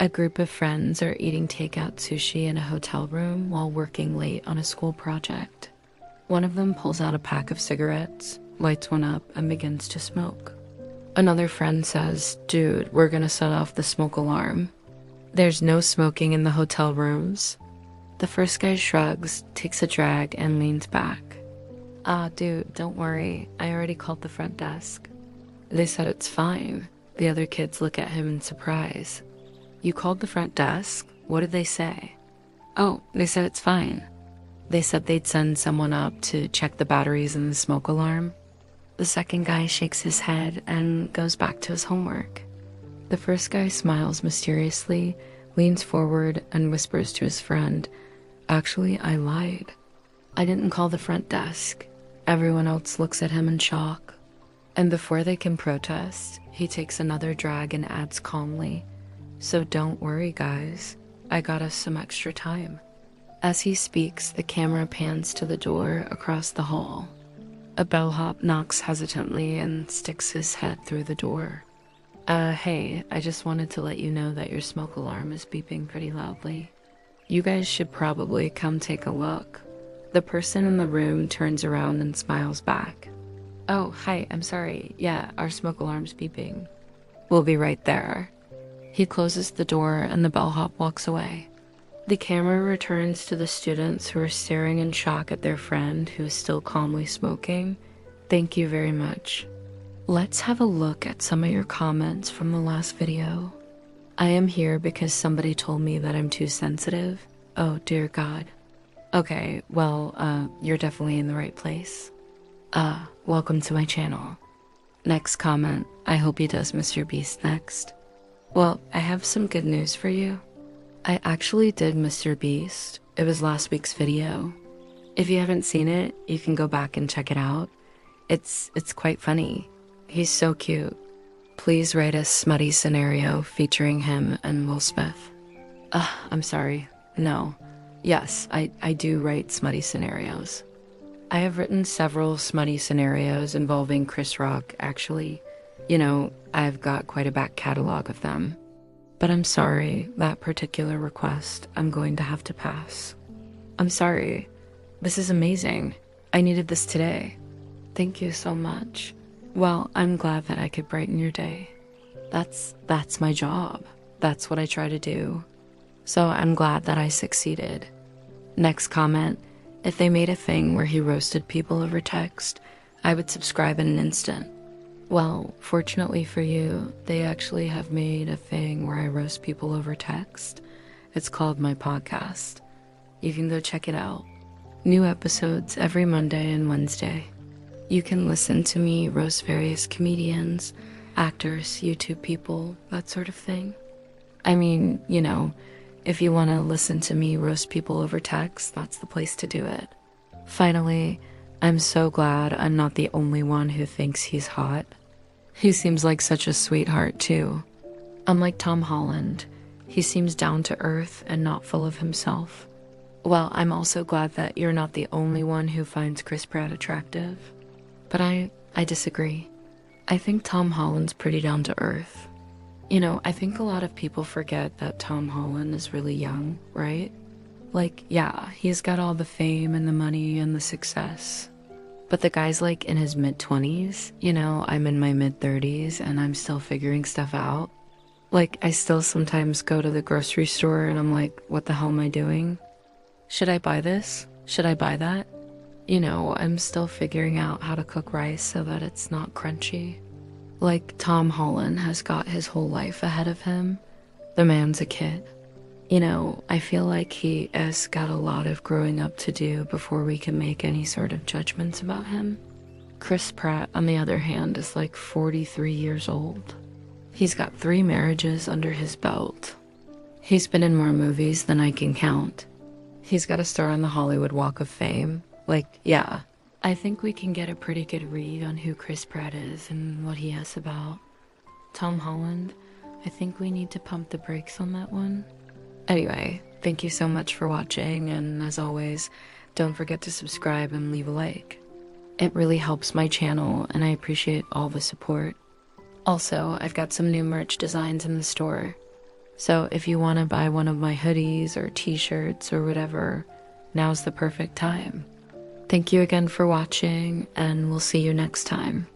A group of friends are eating takeout sushi in a hotel room while working late on a school project. One of them pulls out a pack of cigarettes, lights one up, and begins to smoke. Another friend says, "Dude, we're gonna set off the smoke alarm. There's no smoking in the hotel rooms." The first guy shrugs, takes a drag, and leans back. Dude, don't worry. I already called the front desk. They said it's fine. The other kids look at him in surprise. You called the front desk? What did they say? Oh, they said it's fine. They said they'd send someone up to check the batteries in the smoke alarm. The second guy shakes his head and goes back to his homework. The first guy smiles mysteriously, leans forward, and whispers to his friend, "Actually, I lied. I didn't call the front desk." Everyone else looks at him in shock. And before they can protest, he takes another drag and adds calmly, "So don't worry, guys. I got us some extra time." As he speaks, the camera pans to the door across the hall. A bellhop knocks hesitantly and sticks his head through the door. Hey, I just wanted to let you know that your smoke alarm is beeping pretty loudly. You guys should probably come take a look." The person in the room turns around and smiles back. "Oh, hi, I'm sorry. Yeah, our smoke alarm's beeping. We'll be right there." He closes the door and the bellhop walks away. The camera returns to the students who are staring in shock at their friend who is still calmly smoking. Thank you very much. Let's have a look at some of your comments from the last video. I am here because somebody told me that I'm too sensitive. Oh, dear God. Okay, well, you're definitely in the right place. Welcome to my channel. Next comment, I hope he does Mr. Beast next. Well, I have some good news for you. I actually did Mr. Beast. It was last week's video. If you haven't seen it, you can go back and check it out. It's quite funny. He's so cute. Please write a smutty scenario featuring him and Will Smith. I'm sorry. No. Yes, I do write smutty scenarios. I have written several smutty scenarios involving Chris Rock, actually. You know, I've got quite a back catalog of them. But I'm sorry, that particular request, I'm going to have to pass. I'm sorry. This is amazing. I needed this today. Thank you so much. Well, I'm glad that I could brighten your day. That's my job. That's what I try to do. So I'm glad that I succeeded. Next comment, if they made a thing where he roasted people over text, I would subscribe in an instant. Well, fortunately for you, they actually have made a thing where I roast people over text. It's called my podcast. You can go check it out. New episodes every Monday and Wednesday. You can listen to me roast various comedians, actors, YouTube people, that sort of thing. I mean, you know, if you want to listen to me roast people over text, that's the place to do it. Finally, I'm so glad I'm not the only one who thinks he's hot. He seems like such a sweetheart, too. Unlike Tom Holland, he seems down to earth and not full of himself. Well, I'm also glad that you're not the only one who finds Chris Pratt attractive. But I disagree. I think Tom Holland's pretty down to earth. You know, I think a lot of people forget that Tom Holland is really young, right? Like, yeah, he's got all the fame and the money and the success. But the guy's like in his mid-20s, you know, I'm in my mid-30s and I'm still figuring stuff out. Like, I still sometimes go to the grocery store and I'm like, what the hell am I doing? Should I buy this? Should I buy that? You know, I'm still figuring out how to cook rice so that it's not crunchy. Like, Tom Holland has got his whole life ahead of him. The man's a kid. You know, I feel like he has got a lot of growing up to do before we can make any sort of judgments about him. Chris Pratt, on the other hand, is like 43 years old. He's got 3 marriages under his belt. He's been in more movies than I can count. He's got a star on the Hollywood Walk of Fame. Like, yeah, I think we can get a pretty good read on who Chris Pratt is and what he has about. Tom Holland, I think we need to pump the brakes on that one. Anyway, thank you so much for watching, and as always, don't forget to subscribe and leave a like. It really helps my channel, and I appreciate all the support. Also, I've got some new merch designs in the store. So if you want to buy one of my hoodies or t-shirts or whatever, now's the perfect time. Thank you again for watching, and we'll see you next time.